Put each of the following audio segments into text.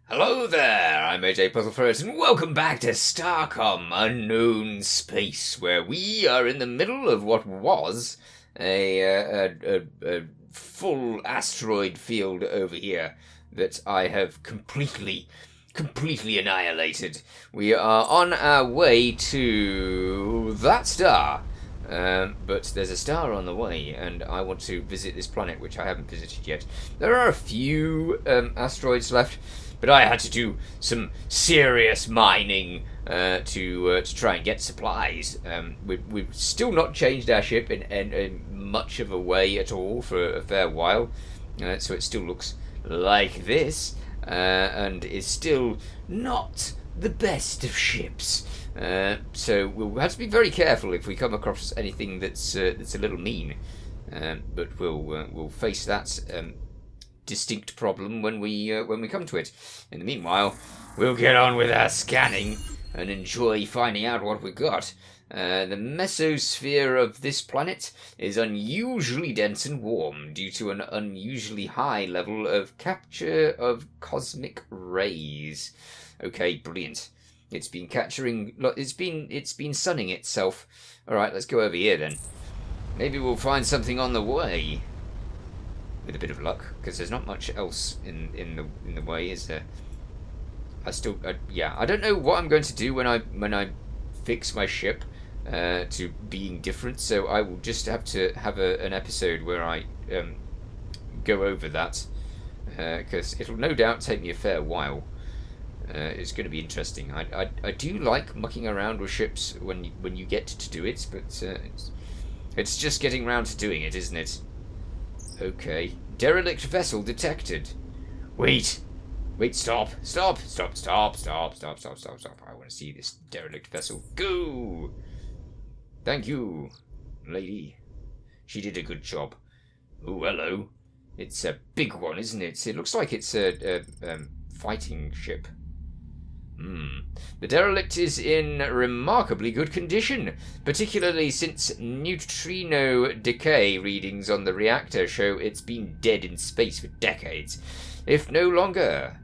Hello there, I'm AJ PuzzleFerret, and welcome back to Starcom Unknown Space, where we are in the middle of what was a full asteroid field over here that I have completely annihilated. We are on our way to that star, but there's a star on the way, and I want to visit this planet, which I haven't visited yet. There are a few asteroids left, but I had to do some serious mining to try and get supplies. We've still not changed our ship in much of a way at all for a fair while, so it still looks like this, and is still not the best of ships. So we'll have to be very careful if we come across anything that's a little mean. But we'll face that distinct problem when we come to it. In the meanwhile, we'll get on with our scanning and enjoy finding out what we've got. The mesosphere of this planet is unusually dense and warm due to an unusually high level of capture of cosmic rays. Okay, brilliant. It's been capturing. It's been sunning itself. All right, let's go over here then. Maybe we'll find something on the way. With a bit of luck, because there's not much else in the way, is there? I don't know what I'm going to do when I fix my ship to being different. So I will just have to have an episode where I go over that, because it'll no doubt take me a fair while. It's going to be interesting. I do like mucking around with ships when you get to do it, but it's just getting round to doing it, isn't it? Okay. Derelict vessel detected. Wait, stop. I want to see this derelict vessel. Go! Thank you, lady. She did a good job. Oh, hello. It's a big one, isn't it? It looks like it's a fighting ship. The derelict is in remarkably good condition, particularly since neutrino decay readings on the reactor show it's been dead in space for decades, if no longer.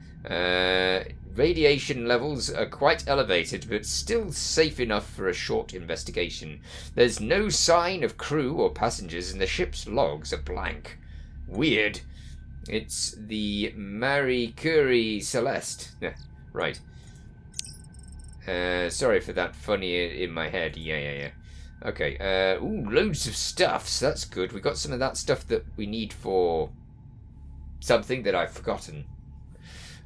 Radiation levels are quite elevated, but still safe enough for a short investigation. There's no sign of crew or passengers, and the ship's logs are blank. Weird. It's the Marie Curie Celeste. Right. Sorry for that funny in my head. Yeah. Okay, loads of stuff, so that's good. We got some of that stuff that we need for something that I've forgotten.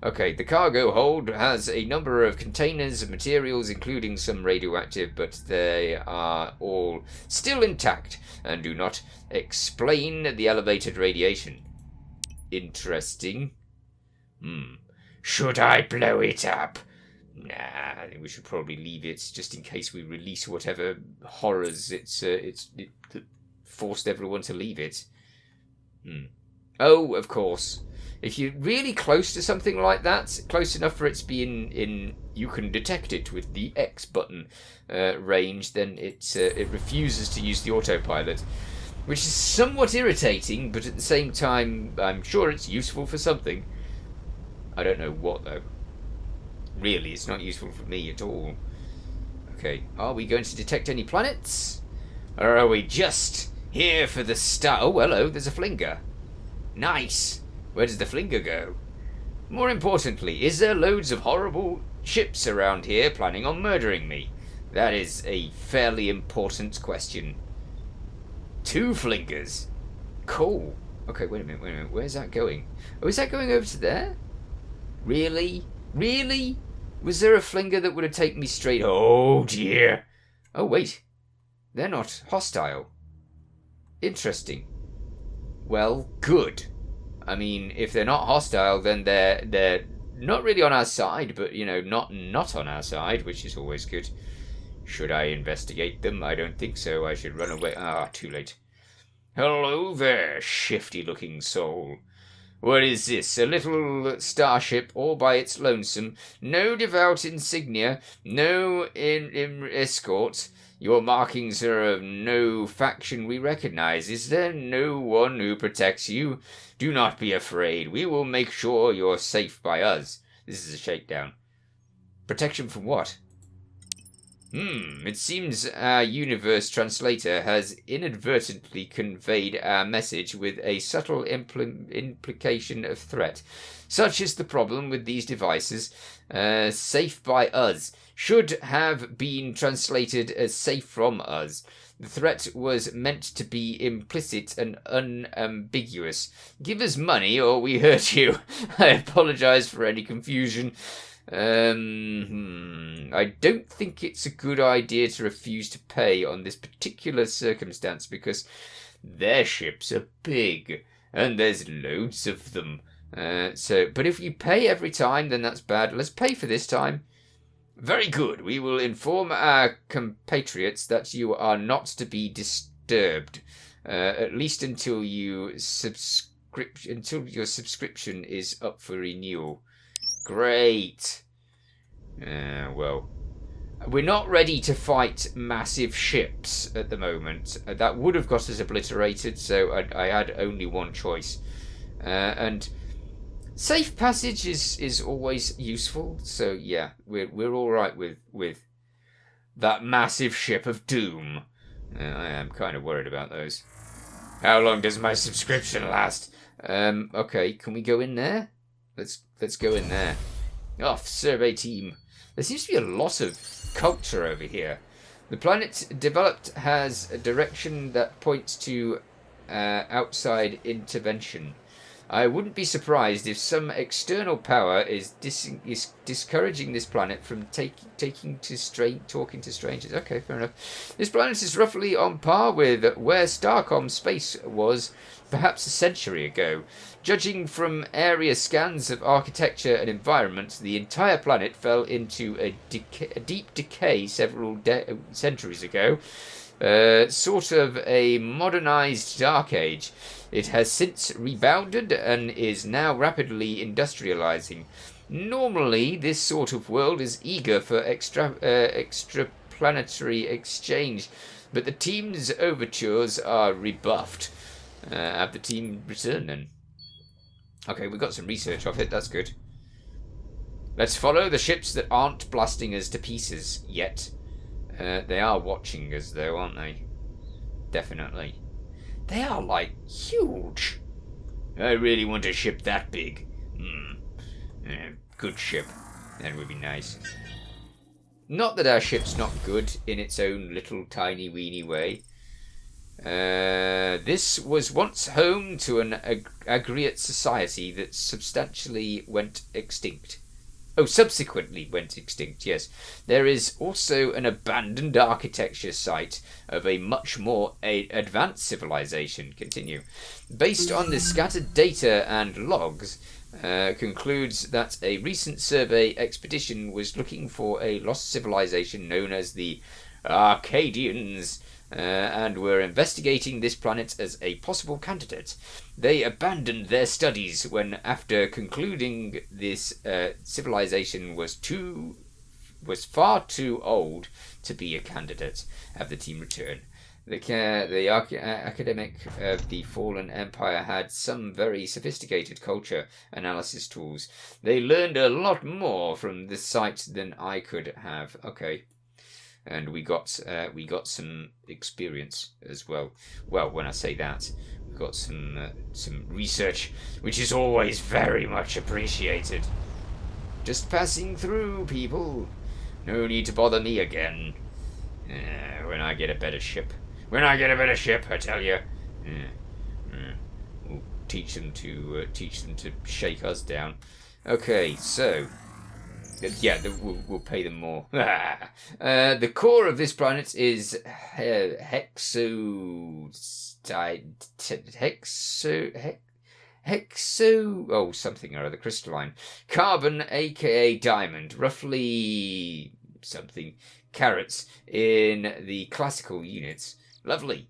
Okay, the cargo hold has a number of containers of materials, including some radioactive, but they are all still intact and do not explain the elevated radiation. Interesting. Should I blow it up? Nah, I think we should probably leave it, just in case we release whatever horrors it forced everyone to leave it. Oh, of course. If you're really close to something like that, close enough for it to be in you can detect it with the X button range, then it refuses to use the autopilot, which is somewhat irritating, but at the same time, I'm sure it's useful for something. I don't know what, though. Really, it's not useful for me at all. Okay, are we going to detect any planets? Or are we just here for the star? Oh, hello, there's a flinger. Nice. Where does the flinger go? More importantly, is there loads of horrible ships around here planning on murdering me? That is a fairly important question. 2 flingers. Cool. Okay, wait a minute. Where's that going? Oh, is that going over to there? Really? Really? Was there a flinger that would have taken me straight? Oh, dear. Oh, wait. They're not hostile. Interesting. Well, good. I mean, if they're not hostile, then they're not really on our side, but, not on our side, which is always good. Should I investigate them? I don't think so. I should run away. Ah, too late. Hello there, shifty-looking soul. What is this? A little starship all by its lonesome. No devout insignia. No escort. Your markings are of no faction we recognize. Is there no one who protects you? Do not be afraid. We will make sure you're safe by us. This is a shakedown. Protection from what? It seems our universe translator has inadvertently conveyed our message with a subtle implication of threat. Such is the problem with these devices. Safe by us should have been translated as safe from us. The threat was meant to be implicit and unambiguous. Give us money or we hurt you. I apologize for any confusion. I don't think it's a good idea to refuse to pay on this particular circumstance because their ships are big and there's loads of them. But if you pay every time, then that's bad. Let's pay for this time. Very good. We will inform our compatriots that you are not to be disturbed, at least until your subscription is up for renewal. Great. Well, we're not ready to fight massive ships at the moment. That would have got us obliterated, so I had only one choice. And safe passage is always useful, so yeah, we're all right with that massive ship of doom. I am kind of worried about those. How long does my subscription last? Okay, can we go in there? Let's go in there. Survey team. There seems to be a lot of culture over here. The planet developed has a direction that points to outside intervention. I wouldn't be surprised if some external power is discouraging this planet from talking to strangers. Okay, fair enough. This planet is roughly on par with where Starcom Space was perhaps a century ago. Judging from area scans of architecture and environment, the entire planet fell into a deep decay several centuries ago. Sort of a modernized dark age. It has since rebounded and is now rapidly industrializing. Normally, this sort of world is eager for extraplanetary exchange, but the team's overtures are rebuffed. Have the team return then. Okay, we got some research of it, that's good. Let's follow the ships that aren't blasting us to pieces yet. They are watching us though, aren't they? Definitely. They are, like, huge. I really want a ship that big. Good ship. That would be nice. Not that our ship's not good in its own little tiny weeny way. This was once home to an agriate society that substantially went extinct. Subsequently went extinct, yes. There is also an abandoned architecture site of a much more advanced civilization. Continue. Based on the scattered data and logs, concludes that a recent survey expedition was looking for a lost civilization known as the Arcadians, and were investigating this planet as a possible candidate. They abandoned their studies when, after concluding this civilization was far too old to be a candidate. Have the team return. The academic of the fallen empire had some very sophisticated culture analysis tools. They learned a lot more from this site than I could have. Okay. And we got some experience as well. Well, when I say that, we got some research, which is always very much appreciated. Just passing through, people. No need to bother me again. When I get a better ship. When I get a better ship, I tell you. We'll teach them to shake us down. Okay, so. Yeah, we'll pay them more. The core of this planet is something or other, crystalline. Carbon, aka diamond, roughly something carats in the classical units. Lovely.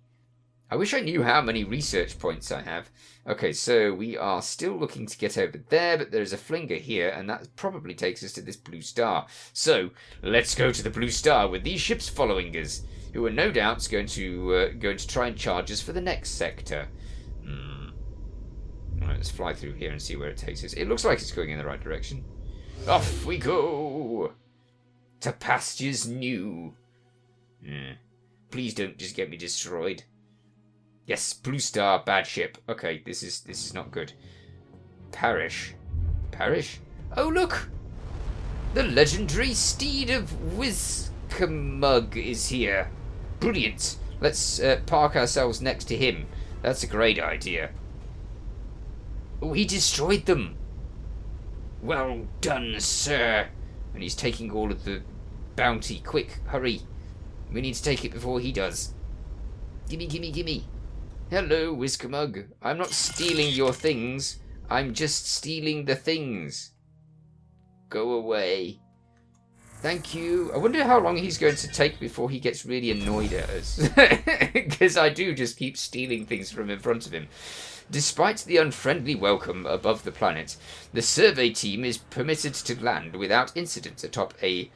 I wish I knew how many research points I have. Okay, so we are still looking to get over there, but there's a flinger here, and that probably takes us to this blue star. So, let's go to the blue star with these ships following us, who are no doubt going to try and charge us for the next sector. Alright, let's fly through here and see where it takes us. It looks like it's going in the right direction. Off we go! To pastures new. Please don't just get me destroyed. Yes, blue star, bad ship. Okay, this is not good. Parish. Parish? Oh, look! The legendary steed of Whiskamug is here. Brilliant. Let's park ourselves next to him. That's a great idea. Oh, he destroyed them. Well done, sir. And he's taking all of the bounty. Quick, hurry. We need to take it before he does. Gimme, gimme, gimme. Hello, Whiskamug. I'm not stealing your things. I'm just stealing the things. Go away. Thank you. I wonder how long he's going to take before he gets really annoyed at us. Because I do just keep stealing things from in front of him. Despite the unfriendly welcome above the planet, the survey team is permitted to land without incident atop a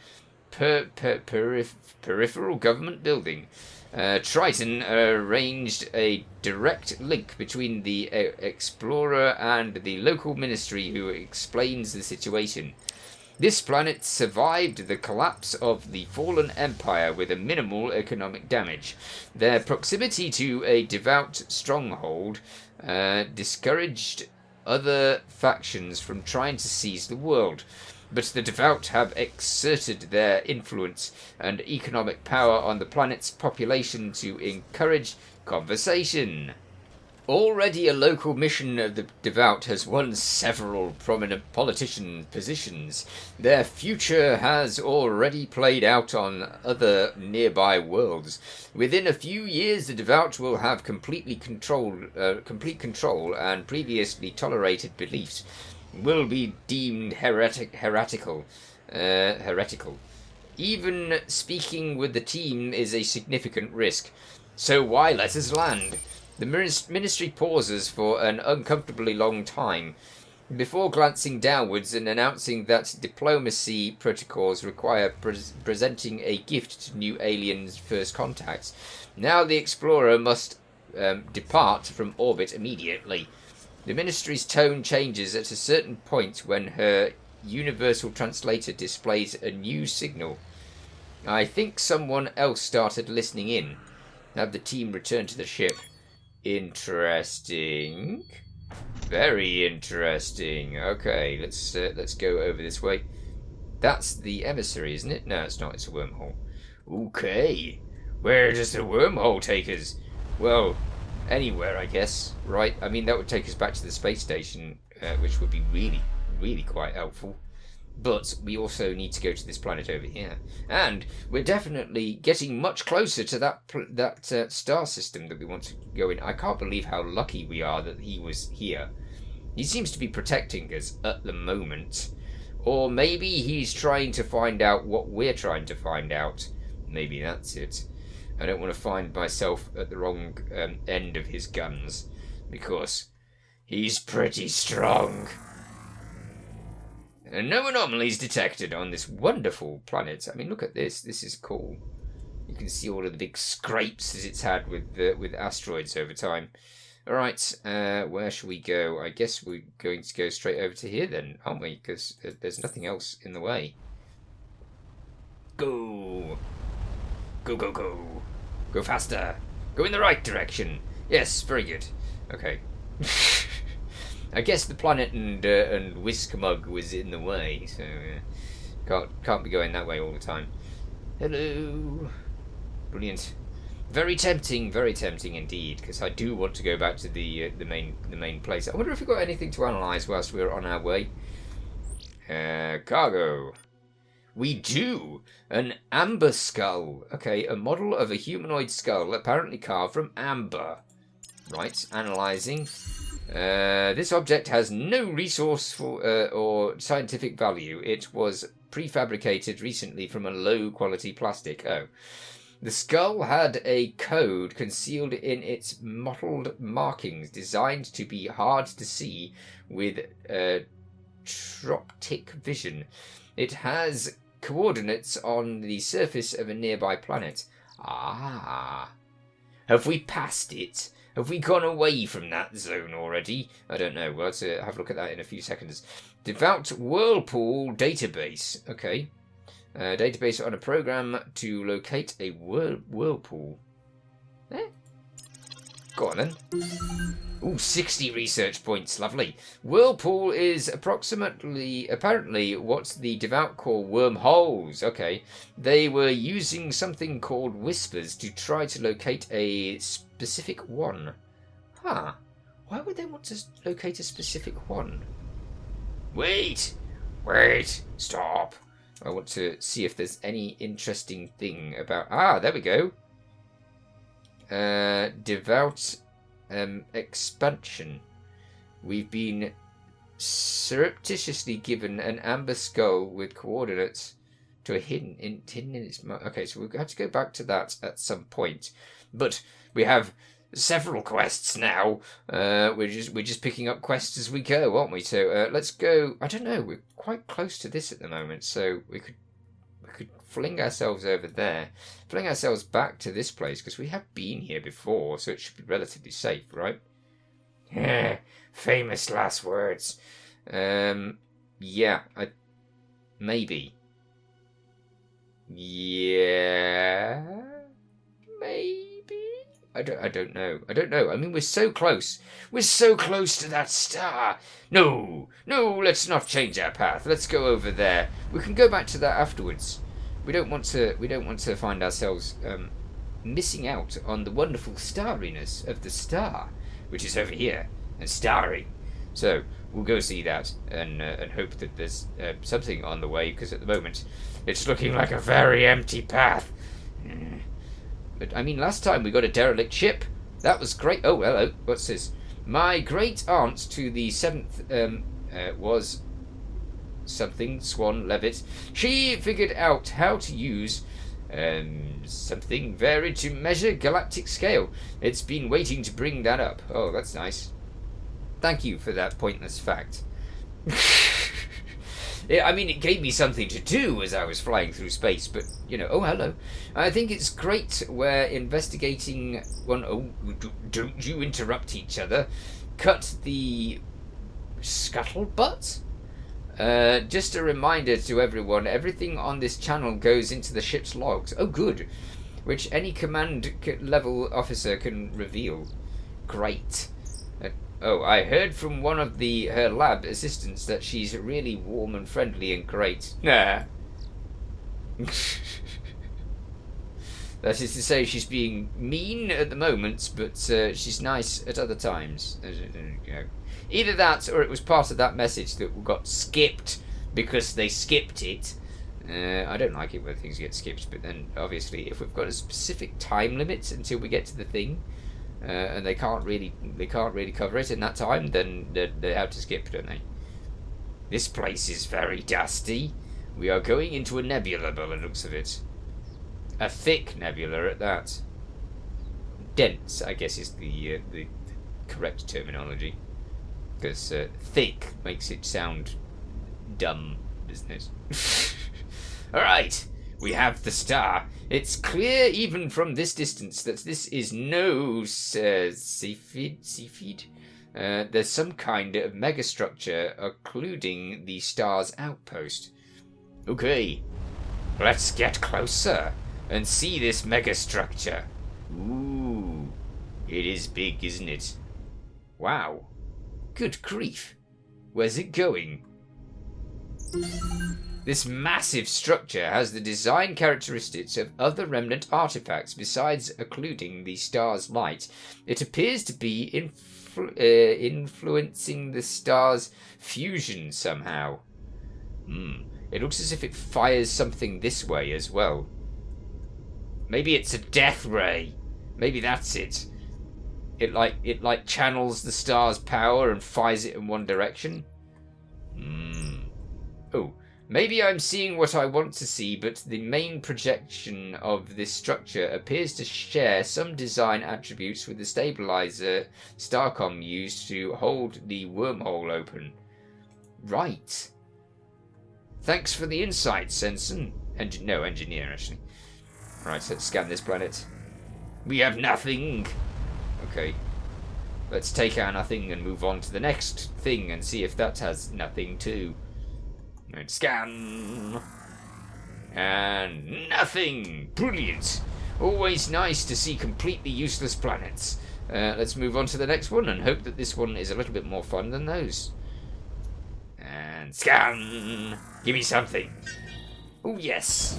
peripheral government building. Triton arranged a direct link between the explorer and the local ministry who explains the situation. This planet survived the collapse of the fallen empire with a minimal economic damage. Their proximity to a devout stronghold discouraged other factions from trying to seize the world. But the devout have exerted their influence and economic power on the planet's population to encourage conversation. Already a local mission of the devout has won several prominent politician positions. Their future has already played out on other nearby worlds. Within a few years, the devout will have complete control, and previously tolerated beliefs will be deemed heretical. Even speaking with the team is a significant risk. So why let us land? The ministry pauses for an uncomfortably long time, before glancing downwards and announcing that diplomacy protocols require presenting a gift to new aliens' first contacts. Now the explorer must depart from orbit immediately. The ministry's tone changes at a certain point when her universal translator displays a new signal. I think someone else started listening in. Have the team return to the ship. Interesting. Very interesting. Okay, let's go over this way. That's the emissary, isn't it? No, it's not. It's a wormhole. Okay. Where does the wormhole take us? Well, anywhere, I guess. Right? I mean, that would take us back to the space station, which would be really, really quite helpful. But we also need to go to this planet over here. And we're definitely getting much closer to that star system that we want to go in. I can't believe how lucky we are that he was here. He seems to be protecting us at the moment. Or maybe he's trying to find out what we're trying to find out. Maybe that's it. I don't want to find myself at the wrong end of his guns. Because he's pretty strong. And no anomalies detected on this wonderful planet. I mean, look at this. This is cool. You can see all of the big scrapes that it's had with asteroids over time. All right, where should we go? I guess we're going to go straight over to here then, aren't we? Because there's nothing else in the way. Go. Go, go, go. Go faster. Go in the right direction. Yes, very good. Okay. I guess the planet and Whiskamug was in the way, so can't be going that way all the time. Hello. Brilliant. Very tempting indeed, because I do want to go back to the main place. I wonder if we've got anything to analyse whilst we're on our way. Cargo. We do! An amber skull. Okay, a model of a humanoid skull apparently carved from amber. Right, analysing. This object has no resource or scientific value. It was prefabricated recently from a low-quality plastic. Oh. The skull had a code concealed in its mottled markings, designed to be hard to see with troptic vision. It has coordinates on the surface of a nearby planet. Ah. Have we passed it? Have we gone away from that zone already? I don't know. We'll have to have a look at that in a few seconds. Devout Whirlpool database. Okay. Database on a program to locate a whirlpool. Eh? Go on then. Ooh, 60 research points. Lovely. Whirlpool is apparently what the Devout call wormholes. Okay. They were using something called whispers to try to locate a specific one. Huh. Why would they want to locate a specific one? Wait! Stop! I want to see if there's any interesting thing about... Ah, there we go. Devout expansion. We've been surreptitiously given an amber skull with coordinates to a hidden in its... Okay, so we'll have to go back to that at some point. But we have several quests now. We're just picking up quests as we go, aren't we? So let's go. I don't know. We're quite close to this at the moment, so we could fling ourselves over there, fling ourselves back to this place because we have been here before, so it should be relatively safe, right? Yeah, famous last words. Yeah, maybe. Yeah, maybe. I don't know. I mean, we're so close. We're so close to that star. No, let's not change our path. Let's go over there. We can go back to that afterwards. We don't want to find ourselves missing out on the wonderful starriness of the star, which is over here and starry. So we'll go see that and hope that there's something on the way, because at the moment it's looking like a very empty path. But I mean, last time we got a derelict ship. That was great. Oh, hello. What's this? My great aunt to the 7th was something Swan Levitt. She figured out how to use something varied to measure galactic scale. It's been waiting to bring that up. Oh, that's nice. Thank you for that pointless fact. I mean, it gave me something to do as I was flying through space, but, you know, oh, hello. I think it's great we're investigating one... Oh, don't you interrupt each other. Cut the scuttlebutt? Just a reminder to everyone, everything on this channel goes into the ship's logs. Oh, good. Which any command level officer can reveal. Great. Oh, I heard from one of her lab assistants that she's really warm and friendly and great. Nah. That is to say, she's being mean at the moment, but she's nice at other times. You know. Either that, or it was part of that message that got skipped because they skipped it. I don't like it when things get skipped, but then obviously, if we've got a specific time limit until we get to the thing, and they can't really cover it in that time, then they have to skip, don't they? This place is very dusty. We are going into a nebula by the looks of it. A thick nebula at that. Dense, I guess, is the correct terminology. Because thick makes it sound dumb, doesn't it? Alright, we have the star. It's clear even from this distance that this is no Cepheid. There's some kind of megastructure occluding the star's outpost. Okay, let's get closer and see this megastructure. Ooh, it is big, isn't it? Wow. Good grief. Where's it going? This massive structure has the design characteristics of other remnant artifacts besides occluding the star's light. It appears to be influencing the star's fusion somehow. It looks as if it fires something this way as well. Maybe it's a death ray. Maybe that's it. It like channels the star's power and fires it in one direction. Oh, maybe I'm seeing what I want to see, but the main projection of this structure appears to share some design attributes with the stabilizer Starcom used to hold the wormhole open. Right. Thanks for the insight, Sensen. Engineer, actually. Right, let's scan this planet. We have nothing. Okay. Let's take our nothing and move on to the next thing and see if that has nothing too. And scan. And nothing. Brilliant. Always nice to see completely useless planets. Let's move on to the next one and hope that this one is a little bit more fun than those. And scan. Give me something. Oh, yes.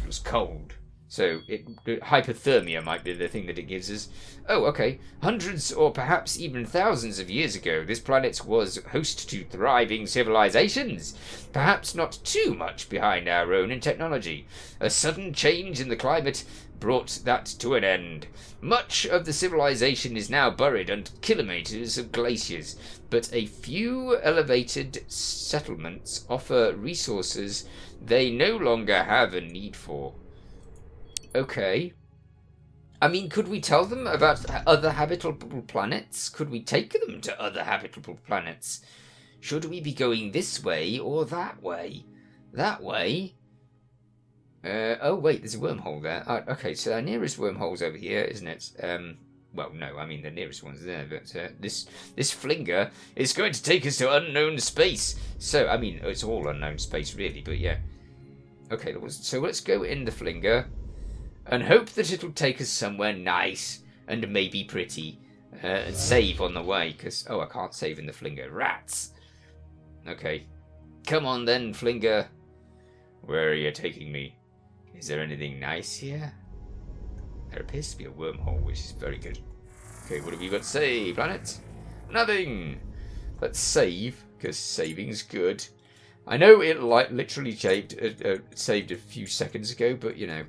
It was cold. So hypothermia might be the thing that it gives us. Oh, okay. Hundreds or perhaps even thousands of years ago, this planet was host to thriving civilizations. Perhaps not too much behind our own in technology. A sudden change in the climate brought that to an end. Much of the civilization is now buried under kilometers of glaciers, but a few elevated settlements offer resources they no longer have a need for. Okay. I mean, could we tell them about other habitable planets? Could we take them to other habitable planets? Should we be going this way or that way? That way? Oh, wait, there's a wormhole there. Okay, so our nearest wormhole's over here, isn't it? Well, no, I mean, the nearest one's there, but this flinger is going to take us to unknown space. So, I mean, it's all unknown space, really, but yeah. Okay, so let's go in the flinger and hope that it'll take us somewhere nice and maybe pretty, and save on the way, because, oh, I can't save in the flinger. Rats! Okay. Come on then, flinger. Where are you taking me? Is there anything nice here? There appears to be a wormhole, which is very good. Okay, what have you got to say, planet? Nothing! Let's save, because saving's good. I know it literally saved a few seconds ago, but, you know,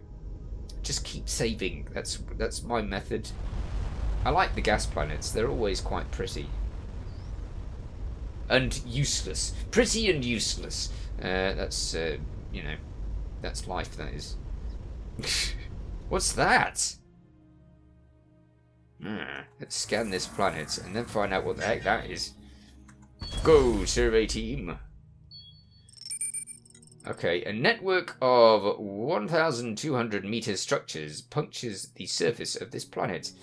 just keep saving. That's my method. I like the gas planets. They're always quite pretty. And useless. Pretty and useless. That's, you know, that's life, that is. What's that? Let's scan this planet and then find out what the heck that is. Go, survey team. Okay, a network of 1,200 meter structures punctures the surface of this planet.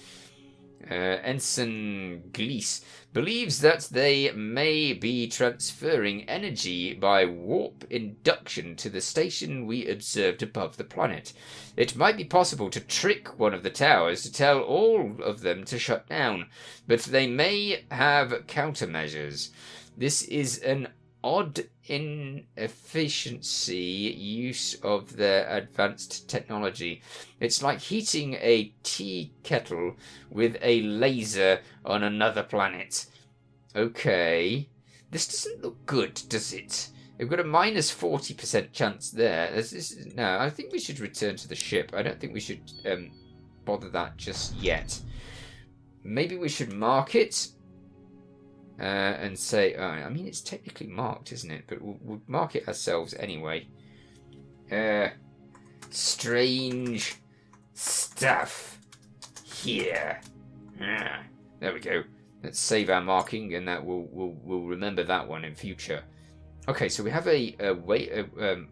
Ensign Glees believes that they may be transferring energy by warp induction to the station we observed above the planet. It might be possible to trick one of the towers to tell all of them to shut down, but they may have countermeasures. This is an odd inefficiency use of their advanced technology. It's like heating a tea kettle with a laser on another planet. Okay. This doesn't look good, does it? We've got a minus 40% chance there. No, I think we should return to the ship. I don't think we should bother that just yet. Maybe we should mark it. And say, I mean, it's technically marked, isn't it? But we'll mark it ourselves anyway. Strange stuff here. There we go. Let's save our marking, and that we'll remember that one in future. Okay, so we have a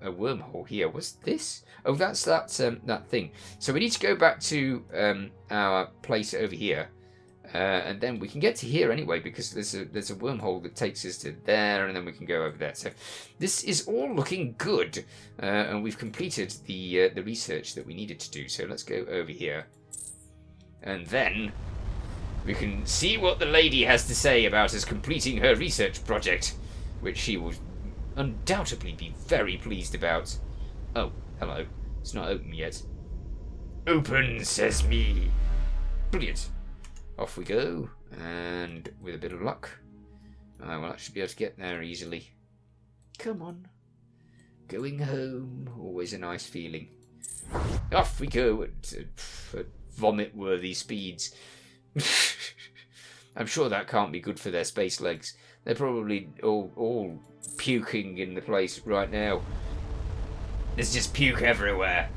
wormhole here. What's this? Oh, that's that thing. So we need to go back to our place over here. And then we can get to here anyway, because there's a wormhole that takes us to there, and then we can go over there. So this is all looking good, and we've completed the research that we needed to do. So let's go over here, and then we can see what the lady has to say about us completing her research project, which she will undoubtedly be very pleased about. Oh, hello. It's not open yet. Open sesame. Brilliant. Off we go, and with a bit of luck, I will actually be able to get there easily. Come on. Going home, always a nice feeling. Off we go at vomit-worthy speeds. I'm sure that can't be good for their space legs. They're probably all puking in the place right now. There's just puke everywhere.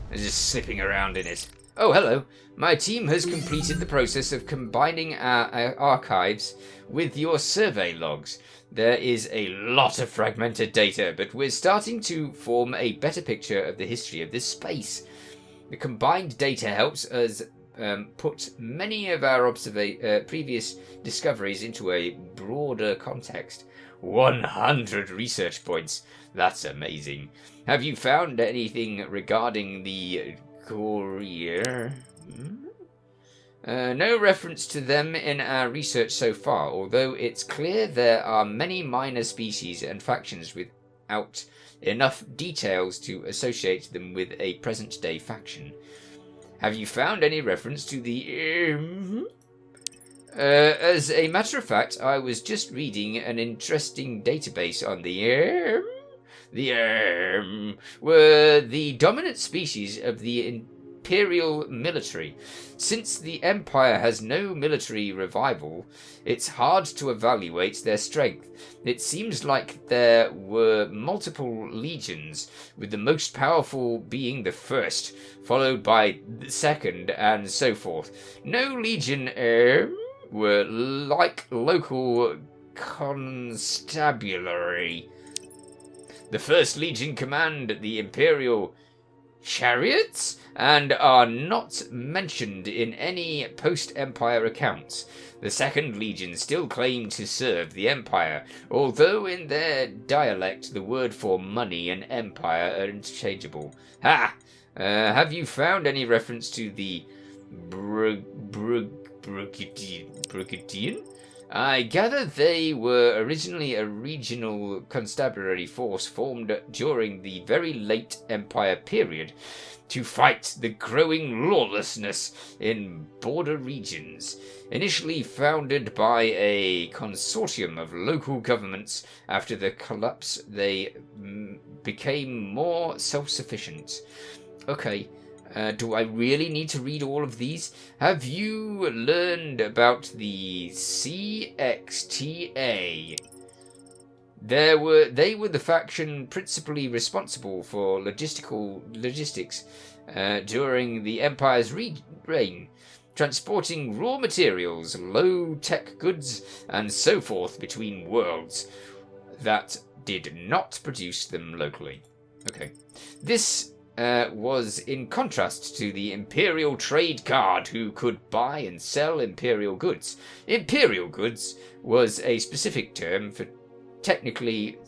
They're just slipping around in it. Oh, hello. My team has completed the process of combining our archives with your survey logs. There is a lot of fragmented data, but we're starting to form a better picture of the history of this space. The combined data helps us put many of our previous discoveries into a broader context. 100 research points. That's amazing. Have you found anything regarding the courier? No reference to them in our research so far, although it's clear there are many minor species and factions without enough details to associate them with a present-day faction. Have you found any reference to the... as a matter of fact, I was just reading an interesting database on the were the dominant species of the Imperial military. Since the Empire has no military revival, it's hard to evaluate their strength. It seems like there were multiple legions, with the most powerful being the first, followed by the second, and so forth. No legion were like local constabulary. The first legion command the Imperial chariots and are not mentioned in any post-Empire accounts. The second legion still claim to serve the Empire, although in their dialect the word for money and empire are interchangeable. Ha! Have you found any reference to the Brigadian? I gather they were originally a regional constabulary force formed during the very late Empire period to fight the growing lawlessness in border regions. Initially founded by a consortium of local governments, after the collapse they became more self-sufficient. Okay. Do I really need to read all of these? Have you learned about the CXTA? They were the faction principally responsible for logistics during the Empire's reign, transporting raw materials, low-tech goods, and so forth between worlds that did not produce them locally. Okay. This was in contrast to the Imperial Trade Guard, who could buy and sell Imperial goods. Imperial goods was a specific term for technically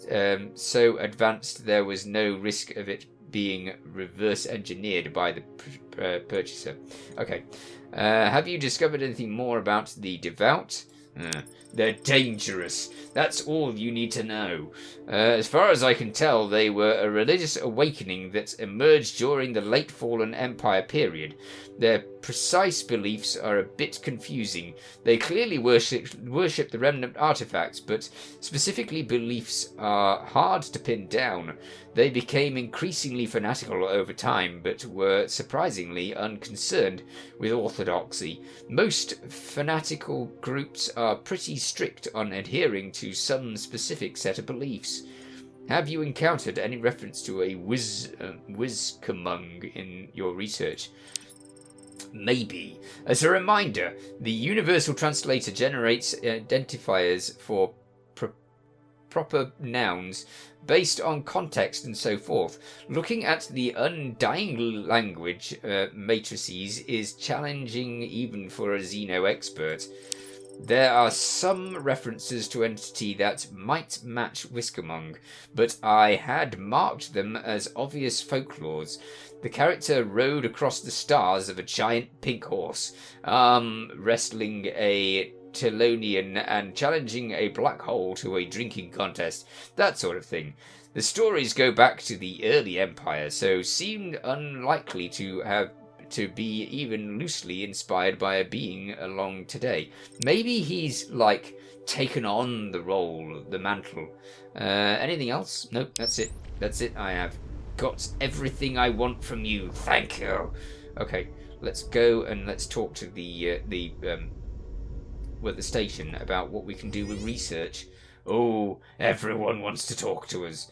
so advanced there was no risk of it being reverse engineered by the purchaser. Okay. Have you discovered anything more about the devout? They're dangerous. That's all you need to know. As far as I can tell, they were a religious awakening that emerged during the late fallen Empire period. Their precise beliefs are a bit confusing. They clearly worship the remnant artefacts, but specifically beliefs are hard to pin down. They became increasingly fanatical over time, but were surprisingly unconcerned with orthodoxy. Most fanatical groups are pretty strict on adhering to some specific set of beliefs. Have you encountered any reference to a Wizkamung in your research? Maybe. As a reminder, the Universal Translator generates identifiers for proper nouns based on context and so forth. Looking at the undying language matrices is challenging even for a Xeno expert. There are some references to entity that might match Whiskamung, but I had marked them as obvious folklores. The character rode across the stars of a giant pink horse, wrestling a Telonian and challenging a black hole to a drinking contest, that sort of thing. The stories go back to the early Empire, so seemed unlikely to be even loosely inspired by a being along today. Maybe he's, like, taken on the role, the mantle. Anything else? Nope, that's it. That's it. I have got everything I want from you. Thank you. Okay, let's go and let's talk to the station about what we can do with research. Oh, everyone wants to talk to us.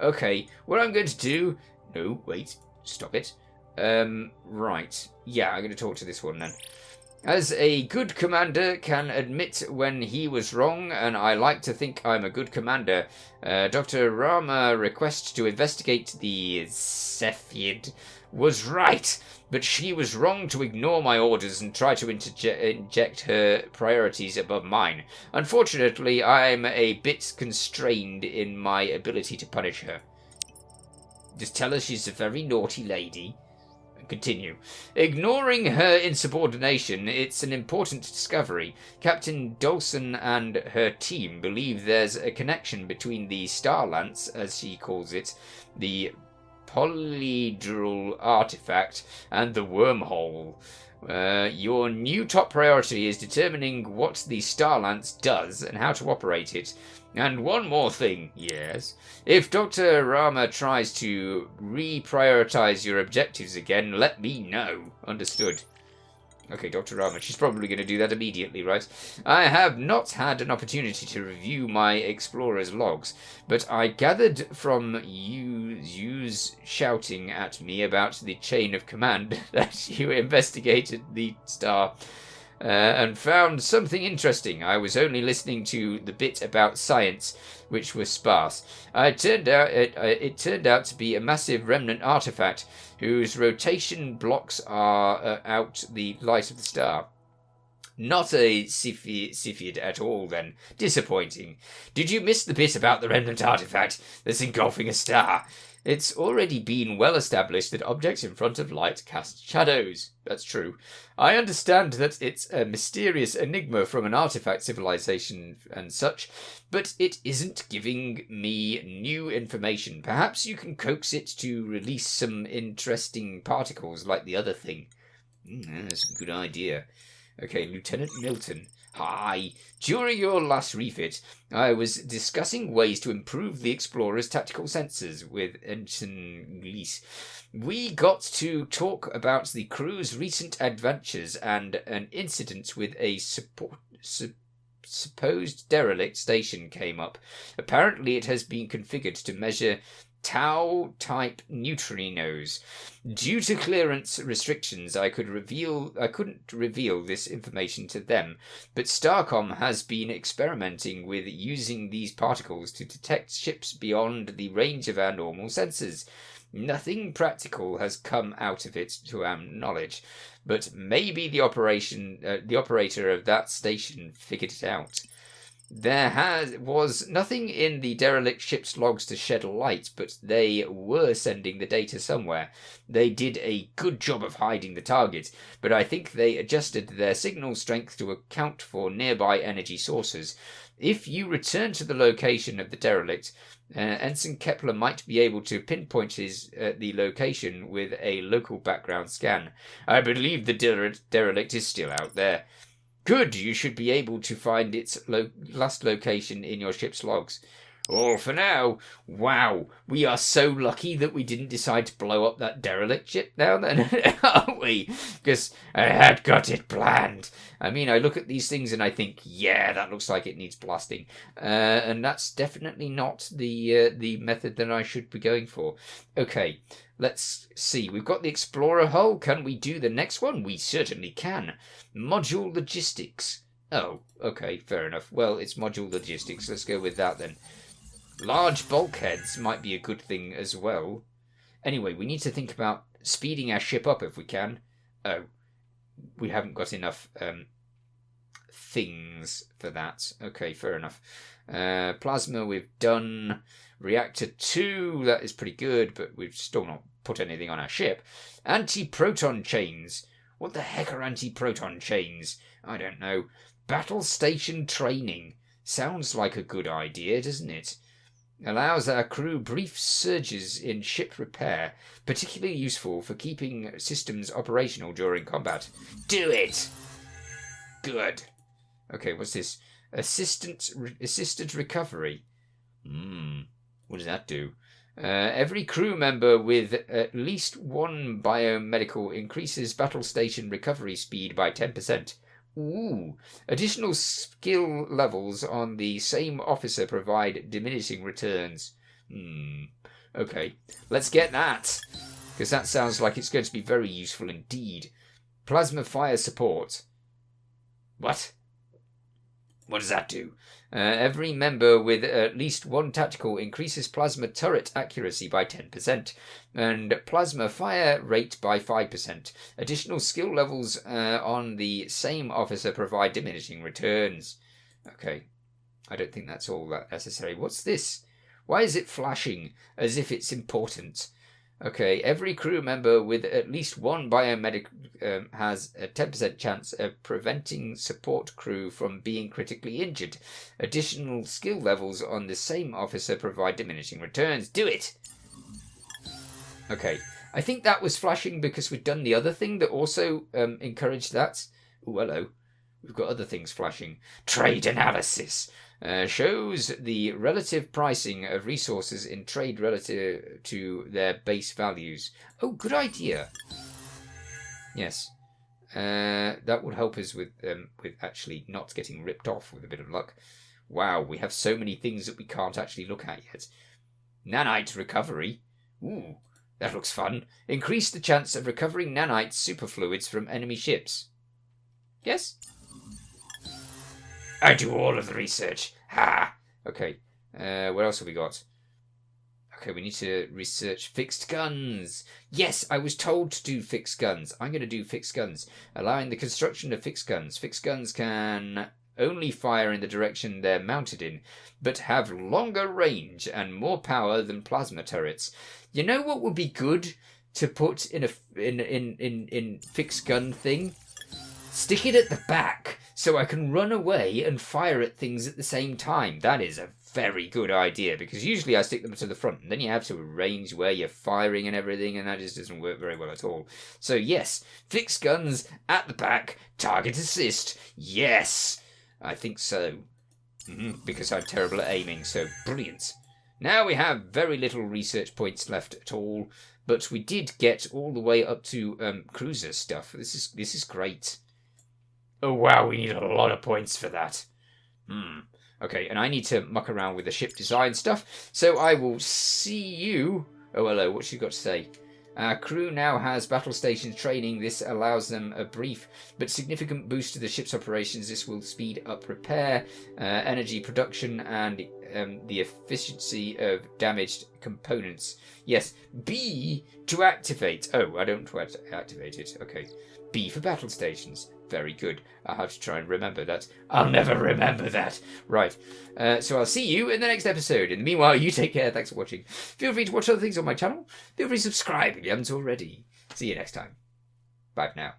Okay, what I'm going to do... No, wait, stop it. Right. Yeah, I'm going to talk to this one then. As a good commander can admit when he was wrong, and I like to think I'm a good commander, Dr. Rama request to investigate the Cepheid was right, but she was wrong to ignore my orders and try to inject her priorities above mine. Unfortunately, I'm a bit constrained in my ability to punish her. Just tell her she's a very naughty lady. Continue. Ignoring her insubordination, it's an important discovery. Captain Dawson and her team believe there's a connection between the Starlance, as she calls it, the polyhedral artifact, and the wormhole. Your new top priority is determining what the Starlance does and how to operate it. And one more thing, yes. If Dr. Rama tries to reprioritize your objectives again, let me know. Understood. Okay, Dr. Rama, she's probably going to do that immediately, right? I have not had an opportunity to review my explorer's logs, but I gathered from yous shouting at me about the chain of command that you investigated the star and found something interesting. I was only listening to the bit about science, which was sparse. It turned out to be a massive remnant artifact whose rotation blocks are out the light of the star. Not a Cepheid at all, then. Disappointing. Did you miss the bit about the remnant artifact that's engulfing a star? It's already been well established that objects in front of light cast shadows. That's true. I understand that it's a mysterious enigma from an artifact civilization and such, but it isn't giving me new information. Perhaps you can coax it to release some interesting particles like the other thing. That's a good idea. Okay, Lieutenant Milton. Hi. During your last refit, I was discussing ways to improve the Explorer's tactical sensors with Ensign Glees. We got to talk about the crew's recent adventures and an incident with a supposed derelict station came up. Apparently it has been configured to measure tau-type neutrinos. Due to clearance restrictions, I couldn't reveal this information to them, but Starcom has been experimenting with using these particles to detect ships beyond the range of our normal sensors. Nothing practical has come out of it to our knowledge, but maybe the operator of that station figured it out. There was nothing in the derelict ship's logs to shed light, but they were sending the data somewhere. They did a good job of hiding the target, but I think they adjusted their signal strength to account for nearby energy sources. If you return to the location of the derelict, Ensign Kepler might be able to pinpoint the location with a local background scan. I believe the derelict is still out there. Good, you should be able to find its last location in your ship's logs. All for now. Wow, we are so lucky that we didn't decide to blow up that derelict ship now then, aren't we? Because I had got it planned. I mean, I look at these things and I think, yeah, that looks like it needs blasting. And that's definitely not the method that I should be going for. Okay, let's see. We've got the Explorer hull. Can we do the next one? We certainly can. Module logistics. Oh, okay, fair enough. Well, it's module logistics. Let's go with that then. Large bulkheads might be a good thing as well. Anyway, we need to think about speeding our ship up if we can. Oh, we haven't got enough things for that. Okay, fair enough. Plasma we've done. Reactor 2, that is pretty good, but we've still not put anything on our ship. Anti-proton chains. What the heck are anti-proton chains? I don't know. Battle station training. Sounds like a good idea, doesn't it? Allows our crew brief surges in ship repair, particularly useful for keeping systems operational during combat. Do it! Good. Okay, what's this? Assisted recovery. What does that do? Every crew member with at least one biomedical increases battle station recovery speed by 10%. Ooh. Additional skill levels on the same officer provide diminishing returns. Okay, let's get that, because that sounds like it's going to be very useful indeed. Plasma fire support. What? What does that do? Every member with at least one tactical increases plasma turret accuracy by 10% and plasma fire rate by 5%. Additional skill levels on the same officer provide diminishing returns. Okay, I don't think that's all that necessary. What's this? Why is it flashing as if it's important? Okay, every crew member with at least one biomedic has a 10% chance of preventing support crew from being critically injured. Additional skill levels on the same officer provide diminishing returns. Do it! Okay, I think that was flashing because we'd done the other thing that also encouraged that. Oh, hello. We've got other things flashing. Trade analysis. Shows the relative pricing of resources in trade relative to their base values. Oh, good idea. Yes. That would help us with actually not getting ripped off with a bit of luck. Wow, we have so many things that we can't actually look at yet. Nanite recovery. Ooh, that looks fun. Increase the chance of recovering nanite superfluids from enemy ships. Yes? I do all of the research. Ha! Okay. What else have we got? Okay, we need to research fixed guns. Yes, I was told to do fixed guns. I'm going to do fixed guns. Allowing the construction of fixed guns. Fixed guns can only fire in the direction they're mounted in, but have longer range and more power than plasma turrets. You know what would be good to put in a fixed gun thing? Stick it at the back so I can run away and fire at things at the same time. That is a very good idea, because usually I stick them to the front and then you have to arrange where you're firing and everything, and that just doesn't work very well at all. So yes, fixed guns at the back, target assist. Yes, I think so. Because I'm terrible at aiming, so brilliant. Now we have very little research points left at all, but we did get all the way up to cruiser stuff. This is great. Oh wow, we need a lot of points for that. Okay, and I need to muck around with the ship design stuff, so I will see you... Oh, hello, what's you got to say? Our crew now has battle stations training. This allows them a brief but significant boost to the ship's operations. This will speed up repair, energy production, and the efficiency of damaged components. Yes, B to activate. Oh, I don't want to activate it. Okay. B for battle stations. Very good. I'll have to try and remember that. I'll never remember that. Right. So I'll see you in the next episode. In the meanwhile, you take care. Thanks for watching. Feel free to watch other things on my channel. Feel free to subscribe if you haven't already. See you next time. Bye for now.